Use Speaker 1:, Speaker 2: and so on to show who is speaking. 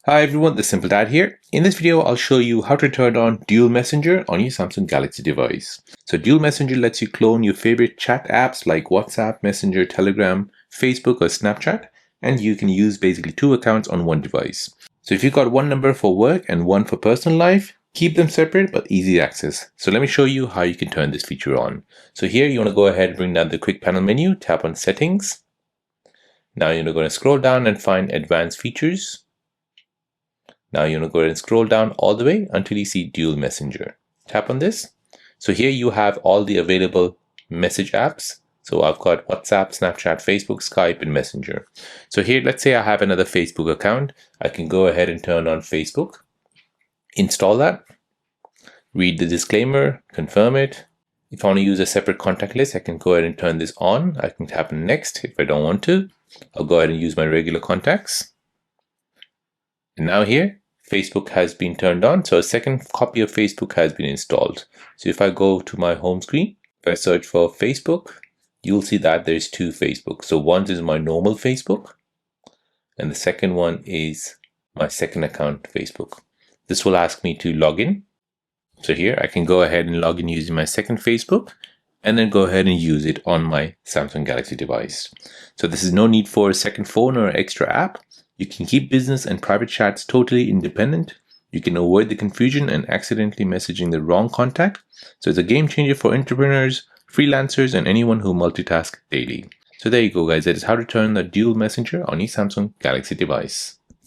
Speaker 1: Hi everyone, this is Simple Dad here. In this video, I'll show you how to turn on Dual Messenger on your Samsung Galaxy device. So Dual Messenger lets you clone your favorite chat apps like WhatsApp, Messenger, Telegram, Facebook or Snapchat, and you can use basically two accounts on one device. So if you've got one number for work and one for personal life, keep them separate but easy access. So let me show you how you can turn this feature on. So here you want to go ahead and bring down the quick panel menu, tap on Settings. Now you're going to scroll down and find Advanced Features. Now you're going to go ahead and scroll down all the way until you see Dual Messenger. Tap on this. So here you have all the available message apps. So I've got WhatsApp, Snapchat, Facebook, Skype, and Messenger. So here, let's say I have another Facebook account. I can go ahead and turn on Facebook, install that, read the disclaimer, confirm it. If I want to use a separate contact list, I can go ahead and turn this on. I can tap on next. If I don't want to, I'll go ahead and use my regular contacts. And now here, Facebook has been turned on. So a second copy of Facebook has been installed. So if I go to my home screen, if I search for Facebook, you'll see that there's two Facebook. So one is my normal Facebook, and the second one is my second account, Facebook. This will ask me to log in. So here I can go ahead and log in using my second Facebook, and then go ahead and use it on my Samsung Galaxy device. So this is no need for a second phone or extra app. You can keep business and private chats totally independent. You can avoid the confusion and accidentally messaging the wrong contact. So it's a game changer for entrepreneurs, freelancers, and anyone who multitask daily. So there you go, guys. That is how to turn the Dual Messenger on your Samsung Galaxy device.